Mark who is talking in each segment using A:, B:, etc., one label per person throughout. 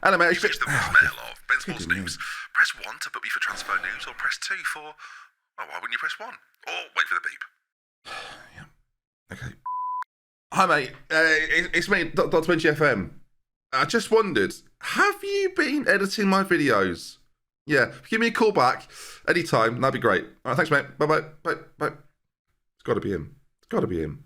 A: Hello, mate.
B: Reach the voicemail of Ben Sports News. Press 1 to book me for transfer news, or press 2 for... Oh, why wouldn't you press 1? Or wait for the beep.
A: Yeah. Okay. Hi, mate. It's me, DoctorBenjy FM. I just wondered, have you been editing my videos? Yeah, give me a call back anytime. That'd be great. All right, thanks, mate. Bye-bye. Bye. It's got to be him. It's got to be him.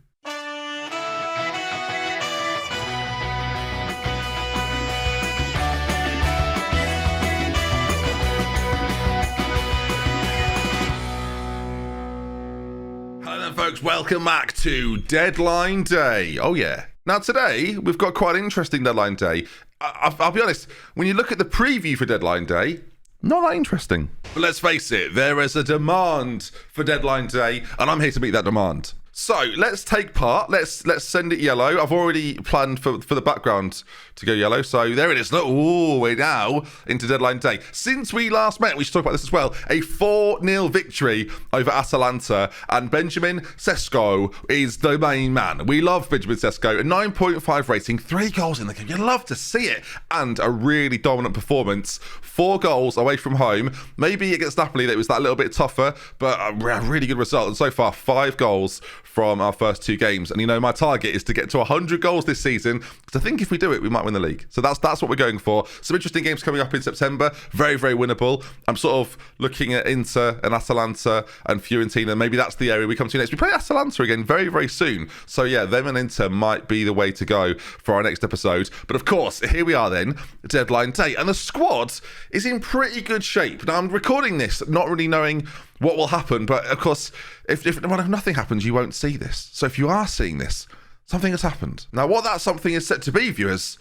A: Folks, welcome back to Deadline Day. Oh yeah. Now today we've got quite an interesting Deadline Day. I'll be honest, when you look at the preview for Deadline Day, not that interesting. But let's face it, there is a demand for Deadline Day, and I'm here to meet that demand. So let's take part. Let's send it yellow. I've already planned for the background to go yellow. So there it is. Look, we're now into Deadline Day. Since we last met, we should talk about this as well. A 4-0 victory over Atalanta, and Benjamin Sesko is the main man. We love Benjamin Sesko. A 9.5 rating, 3 goals in the game. You love to see it, and a really dominant performance. 4 goals away from home. Maybe against Napoli that was that little bit tougher, but a really good result. And so far, 5 goals from our first 2 games. And you know, my target is to get to 100 goals this season, because I think if we do it, we might win the league. So that's what we're going for. Some interesting games coming up in September. Very, very winnable. I'm sort of looking at Inter and Atalanta and Fiorentina. Maybe that's the area we come to next. We play Atalanta again very, very soon. So yeah, them and Inter might be the way to go for our next episode. But of course, here we are then, Deadline Day. And the squad is in pretty good shape. Now, I'm recording this not really knowing what will happen, but of course, if nothing happens, you won't see this. So if you are seeing this, something has happened. Now, what that something is set to be, viewers,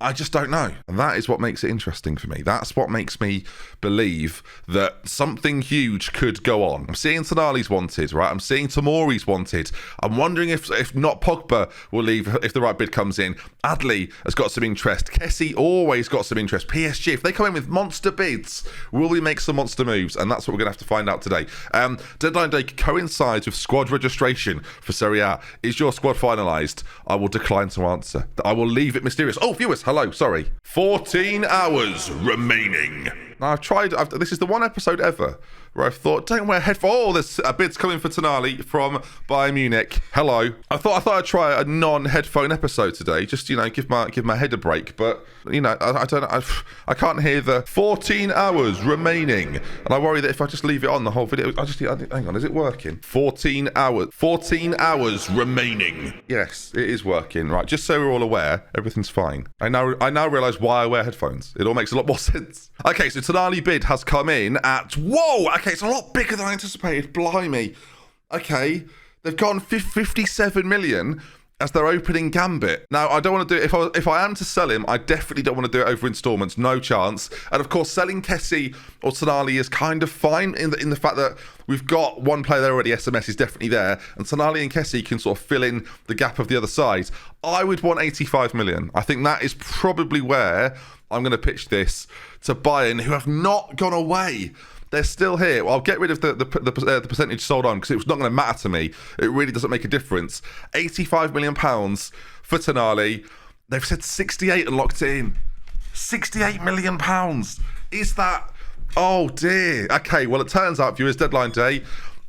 A: I just don't know. And that is what makes it interesting for me. That's what makes me believe that something huge could go on. I'm seeing Tonali's wanted, right? I'm seeing Tomori's wanted. I'm wondering if not Pogba will leave if the right bid comes in. Adley has got some interest. Kessie always got some interest. PSG, if they come in with monster bids, will we make some monster moves? And that's what we're going to have to find out today. Deadline Day coincides with squad registration for Serie A. Is your squad finalised? I will decline to answer. I will leave it mysterious. Oh, viewers, hello, sorry. 14 hours remaining. Now, this is the one episode ever where I've thought, don't wear headphones. Oh, there's a bid's coming for Tonali from Bayern Munich. Hello. I thought I'd try a non-headphone episode today, just, you know, give my head a break. But, you know, I don't know. I can't hear the 14 hours remaining. And I worry that if I just leave it on the whole video, hang on, is it working? 14 hours remaining. Yes, it is working. Right, just so we're all aware, everything's fine. I now realise why I wear headphones. It all makes a lot more sense. Okay, so Tonali bid has come in at, whoa, okay, it's a lot bigger than I anticipated, blimey. Okay, they've gone 57 million as their opening gambit. Now, I don't want to do it, if I am to sell him, I definitely don't want to do it over installments, no chance. And of course, selling Kessie or Tonali is kind of fine in the fact that we've got one player there already, SMS is definitely there, and Tonali and Kessie can sort of fill in the gap of the other side. I would want 85 million. I think that is probably where I'm going to pitch this to Bayern, who have not gone away. They're still here. Well, I'll get rid of the percentage sold on because it's not going to matter to me. It really doesn't make a difference. £85 million for Tonali. They've said 68 and locked it in. £68 million. Is that... Oh, dear. Okay, well, it turns out, viewers, Deadline Day,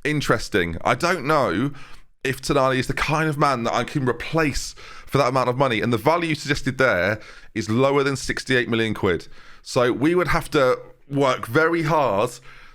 A: interesting. I don't know if Tonali is the kind of man that I can replace for that amount of money. And the value suggested there is lower than 68 million quid. So we would have to work very hard.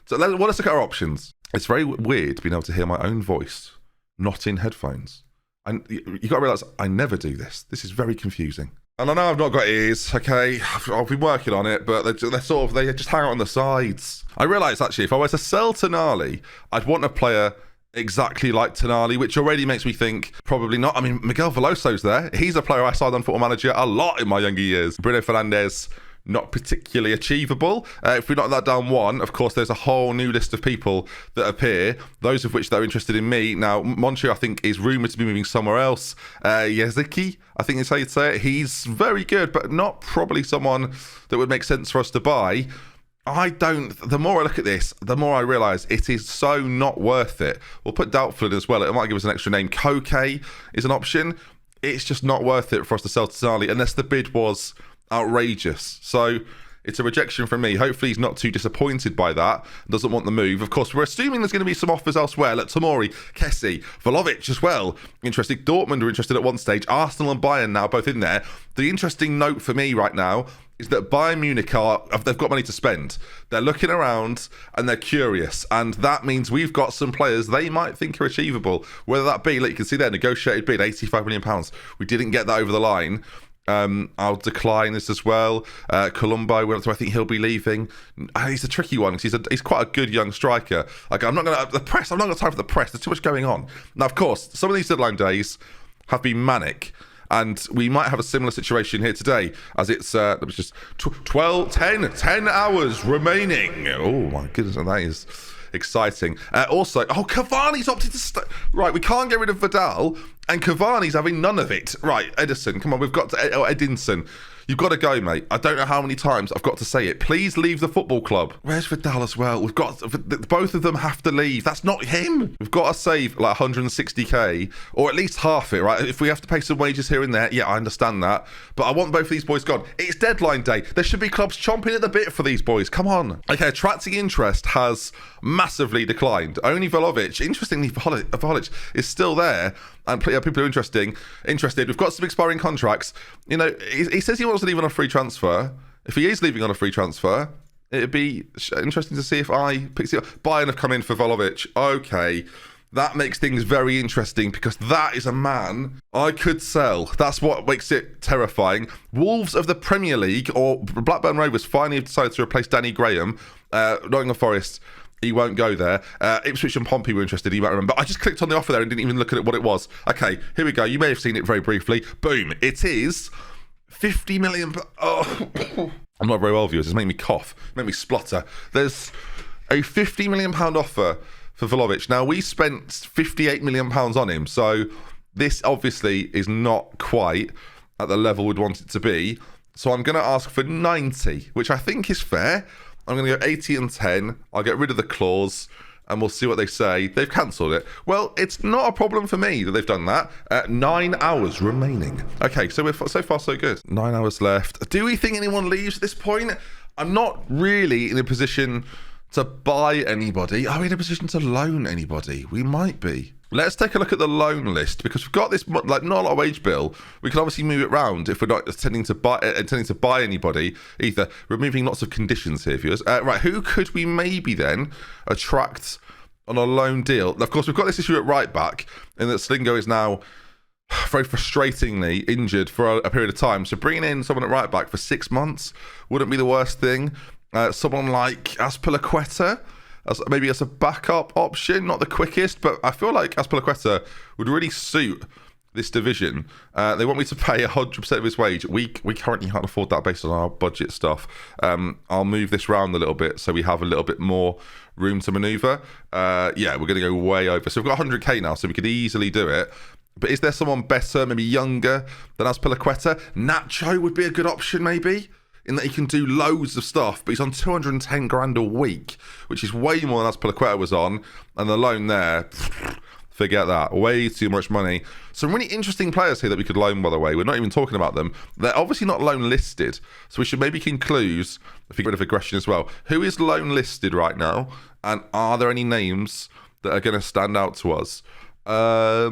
A: So let's look at our options. It's very weird being able to hear my own voice, not in headphones. And you got to realise, I never do this. This is very confusing. And I know I've not got ears, okay? I've been working on it, but they just hang out on the sides. I realise, actually, if I were to sell Tonali, I'd want a player exactly like Tonali, which already makes me think probably not. I mean, Miguel Veloso's there. He's a player I signed on Football Manager a lot in my younger years. Bruno Fernandes, not particularly achievable. If we knock that down one, of course, there's a whole new list of people that appear, those of which that are interested in me. Now, Monchi, I think, is rumoured to be moving somewhere else. Yezeki, I think is how you'd say it. He's very good, but not probably someone that would make sense for us to buy. The more I look at this, the more I realise it is so not worth it. We'll put doubtful in as well. It might give us an extra name. Koke is an option. It's just not worth it for us to sell Tonali unless the bid was outrageous. So it's a rejection from me. Hopefully he's not too disappointed by that, doesn't want the move. Of course, we're assuming there's going to be some offers elsewhere, like Tomori, Kessie, Vlahovic as well. Interesting. Dortmund are interested at one stage. Arsenal and Bayern now both in there. The interesting note for me right now is that Bayern Munich they've got money to spend. They're looking around and they're curious. And that means we've got some players they might think are achievable. Whether that be, like you can see there, negotiated bid, £85 million. We didn't get that over the line. I'll decline this as well. Colombo, I think he'll be leaving. He's a tricky one because he's quite a good young striker. Like I'm not going to time for the press. There's too much going on. Now, of course, some of these deadline days have been manic. And we might have a similar situation here today, as it's let me just 10 hours remaining. Oh my goodness, and that is exciting. Also, Cavani's opted to stay. Right, we can't get rid of Vidal, and Cavani's having none of it. Right, Edison, come on, we've got to Edinson. You've got to go, mate. I don't know how many times I've got to say it. Please leave the football club. Where's Vidal as well? We've got both of them have to leave. That's not him. We've got to save like 160k or at least half it, right? If we have to pay some wages here and there, yeah, I understand that. But I want both of these boys gone. It's deadline day. There should be clubs chomping at the bit for these boys. Come on. Okay, attracting interest has massively declined. Only Vlahovic, interestingly, Vlahovic is still there. And people are interested. We've got some expiring contracts. You know, he says he wants to leave on a free transfer. If he is leaving on a free transfer, it'd be interesting to see if I pick it up. Bayern have come in for Vlahovic. Okay, that makes things very interesting because that is a man I could sell. That's what makes it terrifying. Wolves of the Premier League or Blackburn Rovers finally decided to replace Danny Graham. Nottingham Forest, he won't go there. Ipswich and Pompey were interested, you might remember. I just clicked on the offer there and didn't even look at what it was. Okay, here we go. You may have seen it very briefly. Boom. It is 50 million. Oh, I'm not very well, viewers. It's making me cough, making me splutter. There's a £50 million offer for Vlahovic. Now, we spent £58 million on him, so this obviously is not quite at the level we'd want it to be. So I'm going to ask for 90, which I think is fair. I'm going to go 80 and 10. I'll get rid of the clause and we'll see what they say. They've cancelled it. Well, it's not a problem for me that they've done that. 9 hours remaining. Okay, so we're so far so good. 9 hours left. Do we think anyone leaves at this point? I'm not really in a position to buy anybody. Are we in a position to loan anybody? We might be. Let's take a look at the loan list because we've got this like not a lot of wage bill. We can obviously move it around if we're not intending to buy anybody either. Removing lots of conditions here, viewers. Right, who could we maybe then attract on a loan deal? Now, of course, we've got this issue at right back, and that Slingo is now very frustratingly injured for a period of time. So bringing in someone at right back for 6 months wouldn't be the worst thing. Someone like Azpilicueta, maybe as a backup option, not the quickest, but I feel like Azpilicueta would really suit this division. They want me to pay 100% of his wage. We currently can't afford that based on our budget stuff. I'll move this round a little bit so we have a little bit more room to maneuver. Yeah, we're going to go way over. So we've got 100k now, so we could easily do it. But is there someone better, maybe younger than Azpilicueta? Nacho would be a good option, maybe, in that he can do loads of stuff, but he's on 210 grand a week, which is way more than Azpilicueta was on, and the loan there, forget that, way too much money. Some really interesting players here that we could loan, by the way. We're not even talking about them. They're obviously not loan listed, so we should maybe conclude, if you get rid of aggression as well, who is loan listed right now, and are there any names that are going to stand out to us? Not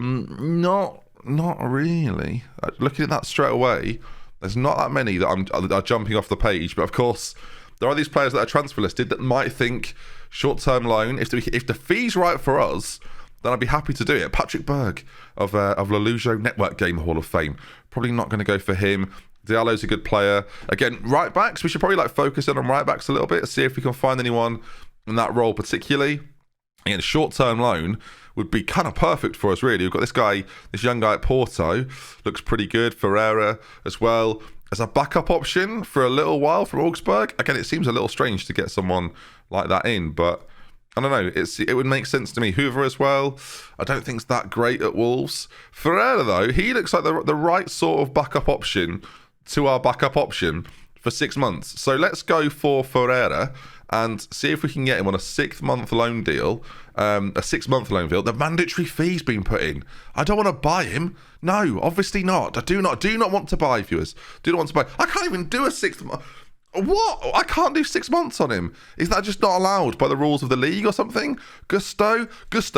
A: really. Looking at that straight away, there's not that many that are jumping off the page, but of course there are these players that are transfer listed that might think short-term loan. If the fee's right for us, then I'd be happy to do it. Patrick Berg of Lelujo Network Game Hall of Fame, probably not going to go for him. Diallo's a good player. Again, right backs, we should probably focus in on right backs a little bit, see if we can find anyone in that role particularly. Again, short-term loan would be kind of perfect for us, really. We've got this young guy at Porto, looks pretty good. Ferreira as well as a backup option for a little while from Augsburg. Again, it seems a little strange to get someone like that in, but I don't know. It would make sense to me. Hoover as well, I don't think it's that great at Wolves. Ferreira, though, he looks like the right sort of backup option to our backup option for for 6 months. So let's go for Ferreira and see if we can get him on a 6-month loan deal. A 6-month loan deal. The mandatory fee's been put in. I don't want to buy him. No, obviously not. I do not want to buy, viewers. Do not want to buy. I can't even do a 6th month. What? I can't do 6 months on him. Is that just not allowed by the rules of the league or something? Gusto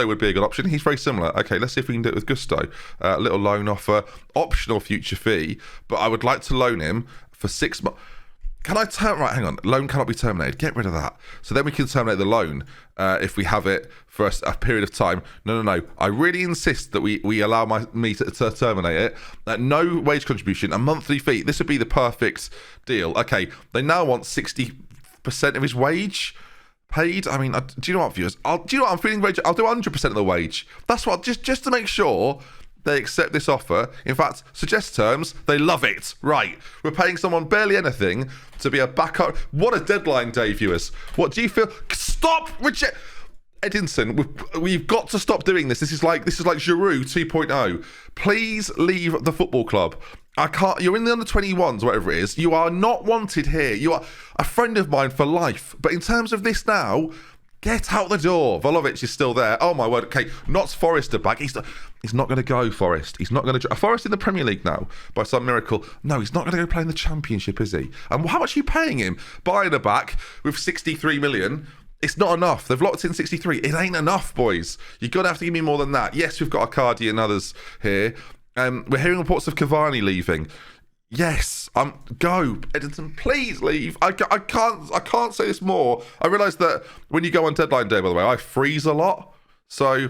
A: would be a good option. He's very similar. Okay, let's see if we can do it with Gusto. Little loan offer, optional future fee, but I would like to loan him for 6 months. Can I right, hang on. Loan cannot be terminated. Get rid of that. So then we can terminate the loan if we have it for a period of time. No. I really insist that we allow me to terminate it. No wage contribution, a monthly fee. This would be the perfect deal. Okay, they now want 60% of his wage paid. I mean, do you know what, viewers? Do you know what? I'm feeling wage. I'll do 100% of the wage. That's what, just to make sure they accept this offer. In fact, suggest terms. They love it. Right. We're paying someone barely anything to be a backup. What a deadline day, viewers. What do you feel? Stop reject. Edinson, we've got to stop doing this. This is like Giroud 2.0. Please leave the football club. I can't. You're in the under 21s, whatever it is. You are not wanted here. You are a friend of mine for life. But in terms of this now, get out the door. Vlahovic is still there. Oh my word. Okay, not Forrester back. He's not going to go, Forrest. He's not going to. Forrest in the Premier League now, by some miracle. No, he's not going to go play in the Championship, is he? And how much are you paying him? Buying a back with 63 million. It's not enough. They've locked in 63. It ain't enough, boys. You're going to have to give me more than that. Yes, we've got Icardi and others here. We're hearing reports of Cavani leaving. Yes, go, Edinson. Please leave. I can't say this more. I realise that when you go on deadline day, by the way, I freeze a lot. So,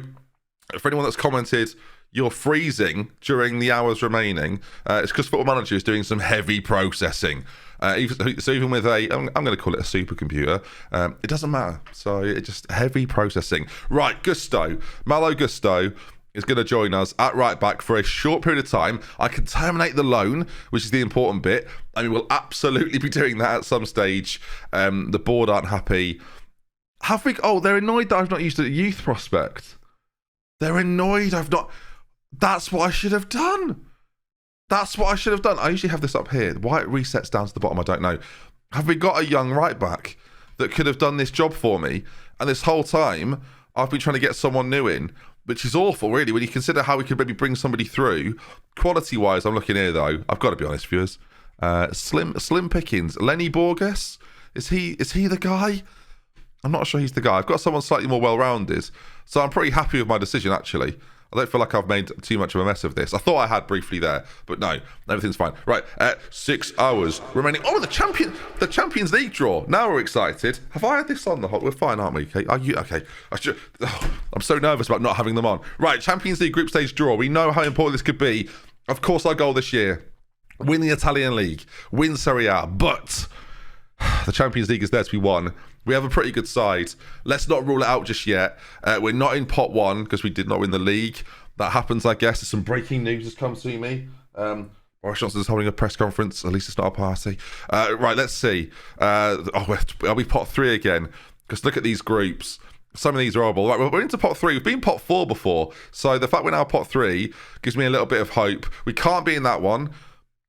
A: for anyone that's commented, you're freezing during the hours remaining. It's because Football Manager is doing some heavy processing. So even with I'm going to call it a supercomputer, it doesn't matter. So it's just heavy processing. Right, Malo Gusto is going to join us at right back for a short period of time. I can terminate the loan, which is the important bit. I mean, we'll absolutely be doing that at some stage. The board aren't happy. Have we? Oh, they're annoyed that I've not used a youth prospect. They're annoyed I've not. That's what I should have done. I usually have this up here. Why it resets down to the bottom, I don't know. Have we got a young right back that could have done this job for me? And this whole time, I've been trying to get someone new in, which is awful, really, when you consider how we could maybe bring somebody through. Quality-wise, I'm looking here, though. I've got to be honest, viewers. Slim pickings. Lenny Borges? Is he the guy? I'm not sure he's the guy. I've got someone slightly more well-rounded, so I'm pretty happy with my decision, actually. I don't feel like I've made too much of a mess of this. I thought I had briefly there, but no, everything's fine. Right, 6 hours remaining. Oh, the Champions League draw. Now we're excited. Have I had this on the hot? We're fine, aren't we? Okay. Are you okay? I'm so nervous about not having them on. Right, Champions League group stage draw. We know how important this could be. Of course, our goal this year: win the Italian league, win Serie A. But the Champions League is there to be won. We have a pretty good side. Let's not rule it out just yet. We're not in pot one because we did not win the league. That happens, I guess. There's some breaking news has come to me. Boris Johnson's holding a press conference. At least it's not a party. Right, let's see. Are we pot 3 again? Because look at these groups. Some of these are horrible. Right, we're into pot 3. We've been pot 4 before. So the fact we're now pot 3 gives me a little bit of hope. We can't be in that one.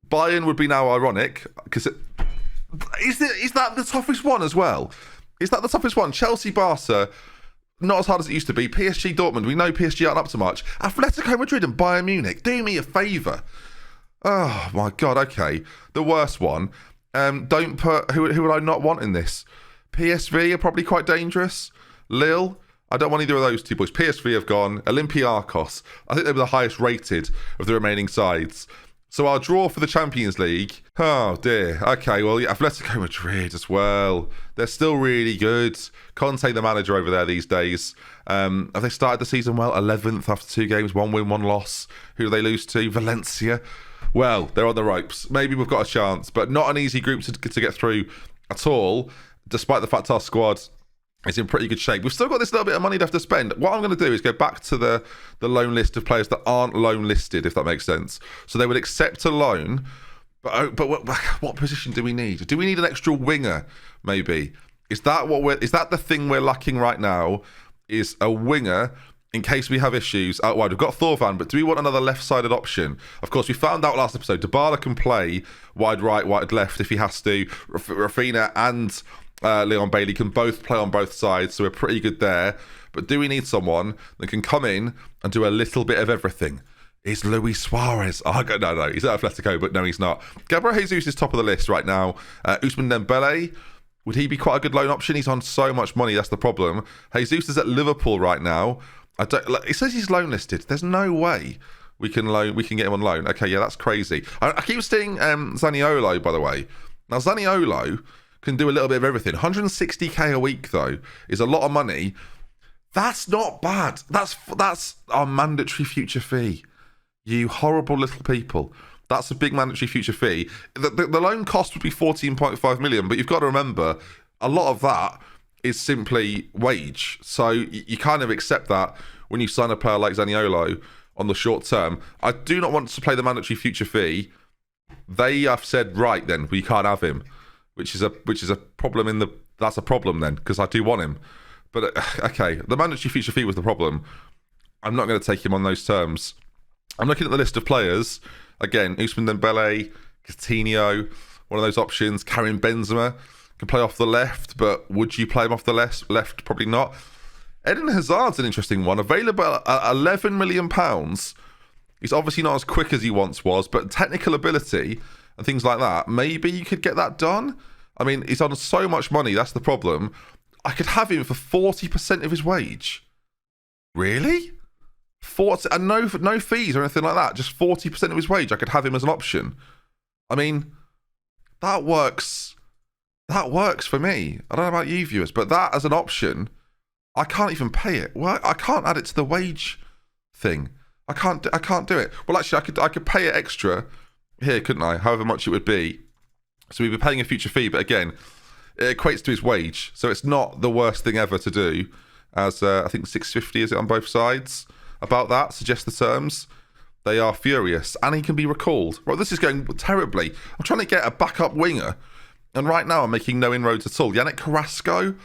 A: Bayern would be now ironic. Because is that the toughest one as well? Is that the toughest one? Chelsea, Barca, not as hard as it used to be. PSG, Dortmund, we know PSG aren't up to much. Atletico Madrid and Bayern Munich, do me a favour. Oh my God, okay. The worst one. Don't put, who would I not want in this? PSV are probably quite dangerous. Lille, I don't want either of those two boys. PSV have gone. Olympiacos, I think they were the highest rated of the remaining sides. So our draw for the Champions League. Oh dear. Okay, well, yeah, Atletico Madrid as well. They're still really good. Conte, the manager over there these days. Have they started the season well? 11th after 2 games, 1 win, 1 loss. Who do they lose to? Valencia. Well, they're on the ropes. Maybe we've got a chance, but not an easy group to get through at all, despite the fact our squad is in pretty good shape. We've still got this little bit of money left to spend. What I'm going to do is go back to the loan list of players that aren't loan listed, if that makes sense. So they would accept a loan, but what position do we need? Do we need an extra winger, maybe? Is that the thing we're lacking right now? Is a winger in case we have issues out wide. We've got Thorvan, but do we want another left-sided option? Of course, we found out last episode, Dybala can play wide right, wide left if he has to. Rafinha and Leon Bailey can both play on both sides, so we're pretty good there. But do we need someone that can come in and do a little bit of everything? Is Luis Suarez? Oh, no, he's at Atletico, but no, he's not. Gabriel Jesus is top of the list right now. Ousmane Dembele, would he be quite a good loan option? He's on so much money, that's the problem. Jesus is at Liverpool right now. It says he's loan listed. There's no way we can get him on loan. Okay, yeah, that's crazy. I keep seeing Zaniolo, by the way. Now, Zaniolo can do a little bit of everything. 160k a week, though, is a lot of money. That's not bad. That's our mandatory future fee. You horrible little people. That's a big mandatory future fee. The loan cost would be 14.5 million, but you've got to remember, a lot of that is simply wage. So you kind of accept that when you sign a player like Zaniolo on the short term. I do not want to play the mandatory future fee. They have said, right then, we can't have him, which is a problem that's a problem then, because I do want him. But okay, the mandatory future fee was the problem. I'm not going to take him on those terms. I'm looking at the list of players. Again, Ousmane Dembele, Coutinho, one of those options. Karim Benzema can play off the left, but would you play him off the left? Probably not. Eden Hazard's an interesting one. Available at £11 million. He's obviously not as quick as he once was, but technical ability and things like that, maybe you could get that done. I mean, he's on so much money, that's the problem. I could have him for 40% of his wage. Really? 40, and no fees or anything like that, just 40% of his wage. I could have him as an option. I mean, that works for me. I don't know about you viewers, but that as an option, I can't even pay it. Well, I can't add it to the wage thing. I can't do it. Well, actually, I could pay it extra here, couldn't I? However much it would be. So we'd be paying a future fee, but again, it equates to his wage, so it's not the worst thing ever to do. As I think 650 is it on both sides? About that, suggest the terms. They are furious, and he can be recalled. Well, this is going terribly. I'm trying to get a backup winger, and right now I'm making no inroads at all. Yannick Carrasco,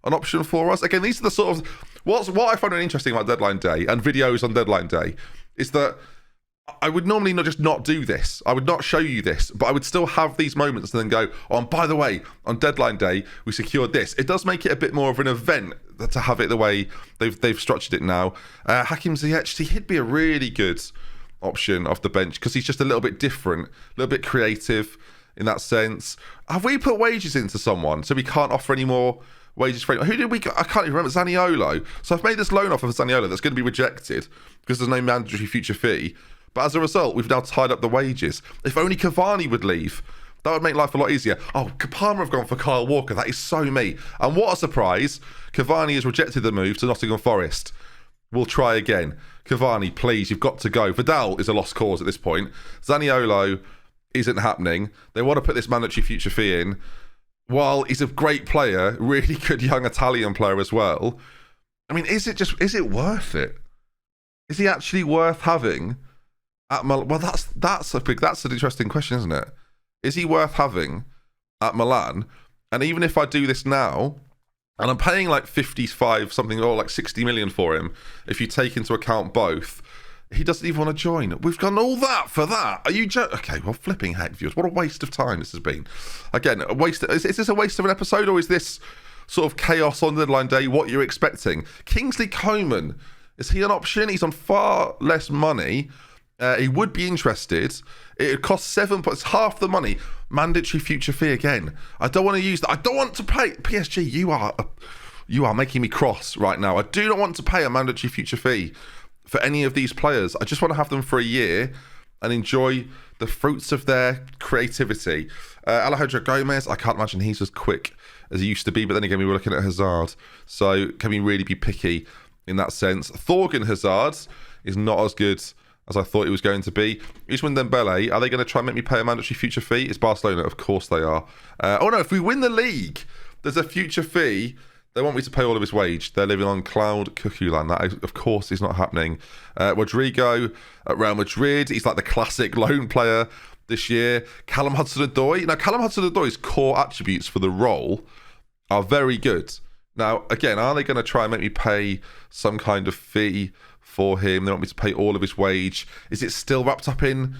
A: an option for us. Again, these are the sort of what I find really interesting about Deadline Day and videos on Deadline Day is that I would normally not do this. I would not show you this, but I would still have these moments and then go, oh, and by the way, on Deadline Day, we secured this. It does make it a bit more of an event to have it the way they've structured it now. Hakim Ziyech, he'd be a really good option off the bench because he's just a little bit different, a little bit creative in that sense. Have we put wages into someone so we can't offer any more wages for anyone? Who did we I can't even remember. Zaniolo. So I've made this loan offer for Zaniolo that's going to be rejected because there's no mandatory future fee. But as a result, we've now tied up the wages. If only Cavani would leave, that would make life a lot easier. Oh, Parma have gone for Kyle Walker. That is so me. And what a surprise. Cavani has rejected the move to Nottingham Forest. We'll try again. Cavani, please, you've got to go. Vidal is a lost cause at this point. Zaniolo isn't happening. They want to put this mandatory future fee in. While he's a great player, really good young Italian player as well. I mean, is it worth it? Is he actually worth having at Milan? Well, that's an interesting question, isn't it? Is he worth having at Milan? And even if I do this now, and I'm paying like 55 something or like 60 million for him, if you take into account both, he doesn't even want to join. We've done all that for that. Are you okay, well, flipping heck, viewers. What a waste of time this has been. Again, a waste. Is this a waste of an episode, or is this sort of chaos on Deadline Day what you're expecting? Kingsley Coman, is he an option? He's on far less money. He would be interested. It costs it's half the money. Mandatory future fee again. I don't want to use that. I don't want to pay. PSG, you are making me cross right now. I do not want to pay a mandatory future fee for any of these players. I just want to have them for a year and enjoy the fruits of their creativity. Alejandro Gomez, I can't imagine he's as quick as he used to be, but then again, we were looking at Hazard. So can we really be picky in that sense? Thorgan Hazard is not as good as I thought it was going to be. Ousmane Dembele, are they going to try and make me pay a mandatory future fee? It's Barcelona, of course they are. Oh no, if we win the league, there's a future fee. They want me to pay all of his wage. They're living on cloud cuckoo land. That, of course, is not happening. Rodrigo at Real Madrid. He's like the classic lone player this year. Callum Hudson-Odoi. Now, Callum Hudson-Odoi's core attributes for the role are very good. Now, again, are they going to try and make me pay some kind of fee for him? They want me to pay all of his wage. Is it still wrapped up in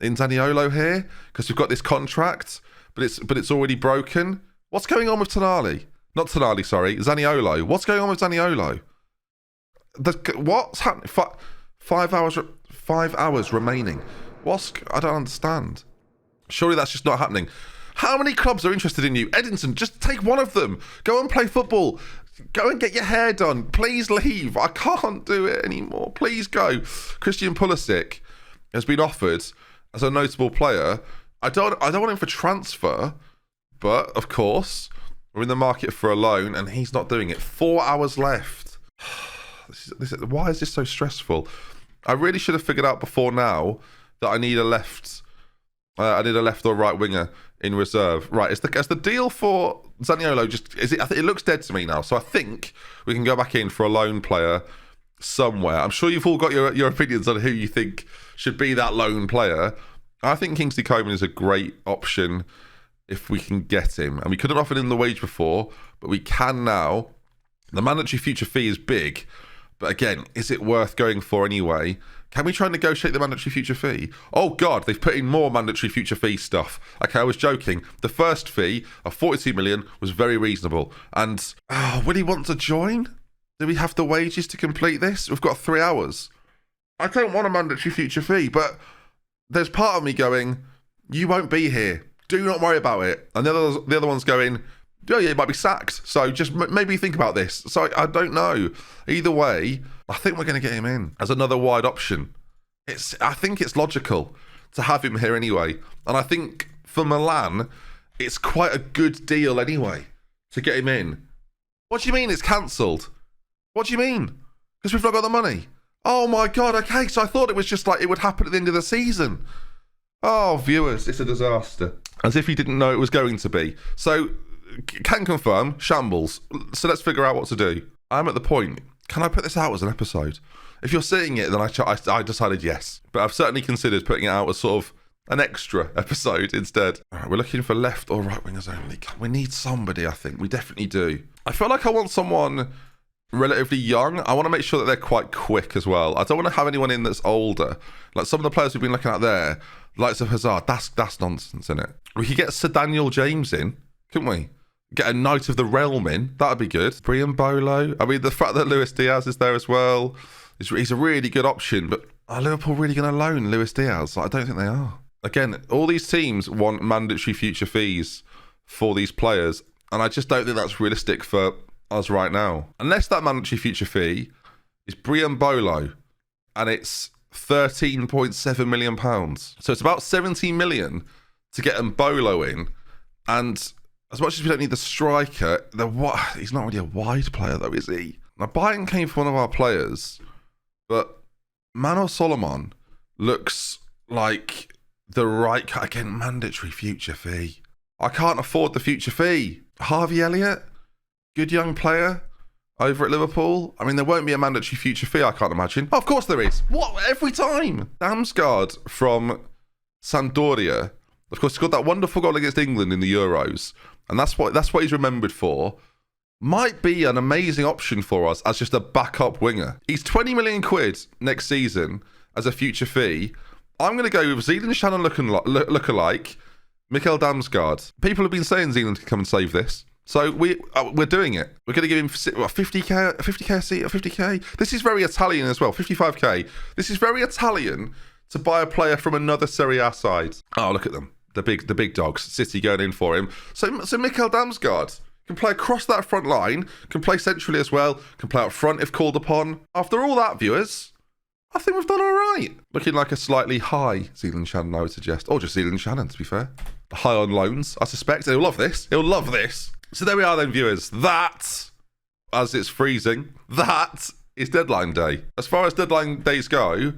A: Zaniolo here? Because we've got this contract, but it's already broken. What's going on with Tonali? Not Tonali, sorry, Zaniolo. What's going on with Zaniolo? What's happening? 5 hours remaining. I don't understand. Surely that's just not happening. How many clubs are interested in you? Eddington, just take one of them. Go and play football. Go and get your hair done. Please leave. I can't do it anymore. Please go. Christian Pulisic has been offered as a notable player. I don't want him for transfer, but of course, we're in the market for a loan and he's not doing it. 4 hours left. Why is this so stressful? I really should have figured out before now that I need a left or right winger in reserve. Right, is the deal for Zaniolo it looks dead to me now. So I think we can go back in for a loan player somewhere. I'm sure you've all got your opinions on who you think should be that loan player. I think Kingsley Coman is a great option if we can get him. And we couldn't offer him the wage before, but we can now. The mandatory future fee is big, but again, is it worth going for anyway? Can we try and negotiate the mandatory future fee? Oh God, they've put in more mandatory future fee stuff. Okay, I was joking. The first fee of 42 million was very reasonable. And will he want to join? Do we have the wages to complete this? We've got 3 hours. I don't want a mandatory future fee, but there's part of me going, you won't be here. Do not worry about it. And the other one's going, oh yeah, he might be sacked. So just maybe think about this. So I don't know. Either way, I think we're going to get him in as another wide option. I think it's logical to have him here anyway. And I think for Milan, it's quite a good deal anyway to get him in. What do you mean it's cancelled? What do you mean? Because we've not got the money. Oh my God, okay. So I thought it was just like it would happen at the end of the season. Oh, viewers, it's a disaster. As if you didn't know it was going to be. So, can confirm, shambles. So let's figure out what to do. I'm at the point, can I put this out as an episode? If you're seeing it, then I decided yes. But I've certainly considered putting it out as sort of an extra episode instead. All right, we're looking for left or right wingers only. We need somebody, I think. We definitely do. I feel like I want someone relatively young. I want to make sure that they're quite quick as well. I don't want to have anyone in that's older. Like some of the players we've been looking at there, likes of Hazard, that's nonsense, isn't it? We could get Sir Daniel James in, couldn't we? Get a Knight of the Realm in. That'd be good. Brian Bolo. I mean, the fact that Luis Diaz is there as well, he's a really good option. But are Liverpool really going to loan Luis Diaz? I don't think they are. Again, all these teams want mandatory future fees for these players. And I just don't think that's realistic for us right now. Unless that mandatory future fee is Brian Bolo and it's £13.7 million. So it's about 17 million to get Mbolo in. And as much as we don't need the striker, he's not really a wide player though, is he? Now, Bayern came for one of our players, but Manuel Solomon looks like the right... Again, mandatory future fee. I can't afford the future fee. Harvey Elliott, good young player over at Liverpool. I mean, there won't be a mandatory future fee, I can't imagine. Oh, of course there is. What? Every time. Damsgaard from Sampdoria, of course, scored that wonderful goal against England in the Euros. And that's what he's remembered for. Might be an amazing option for us as just a backup winger. He's 20 million quid next season as a future fee. I'm going to go with Zealand Shannon lookalike, Mikkel Damsgaard. People have been saying Zealand can come and save this. So we're doing it. We're going to give him 50k, 50k. This is very Italian as well, 55k. This is very Italian to buy a player from another Serie A side. Oh, look at them. The big dogs. City going in for him. So Mikkel Damsgaard can play across that front line, can play centrally as well, can play up front if called upon. After all that, viewers, I think we've done all right. Looking like a slightly high Zealand Shannon, I would suggest. Or just Zealand Shannon, to be fair. High on loans, I suspect. He'll love this. He'll love this. So there we are then, viewers. That, as it's freezing, that is deadline day. As far as deadline days go,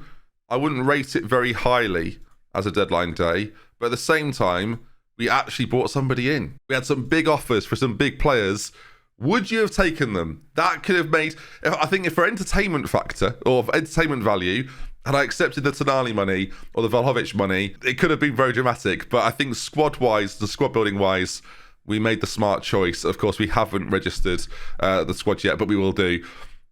A: I wouldn't rate it very highly as a deadline day. But at the same time, we actually brought somebody in. We had some big offers for some big players. Would you have taken them? That could have made... I think if for entertainment factor or for entertainment value, had I accepted the Tonali money or the Vlahovic money, it could have been very dramatic. But I think squad-wise, the squad building-wise, We made the smart choice. Of course, we haven't registered the squad yet, but we will do.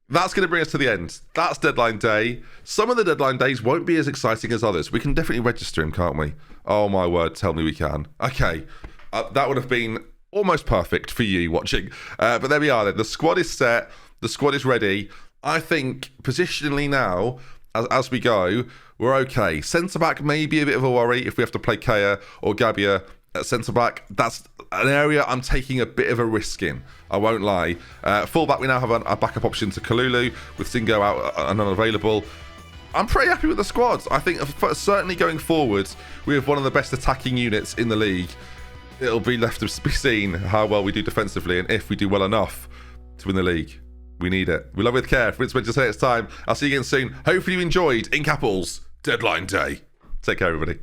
A: That's going to bring us to the end. That's deadline day. Some of the deadline days won't be as exciting as others. We can definitely register him, can't we? Oh, my word. Tell me we can. Okay. That would have been almost perfect for you watching. But there we are then. The squad is set. The squad is ready. I think positionally now, as we go, we're okay. Centre-back may be a bit of a worry if we have to play Kea or Gabia at centre-back. That's an area I'm taking a bit of a risk in. I won't lie. Full-back, we now have a backup option to Kalulu with Singo out and unavailable. I'm pretty happy with the squad. I think certainly going forward, we have one of the best attacking units in the league. It'll be left to be seen how well we do defensively and if we do well enough to win the league. We need it. We love it with care. For Vince to say it's time. I'll see you again soon. Hopefully you enjoyed, in capitals, Deadline Day. Take care, everybody.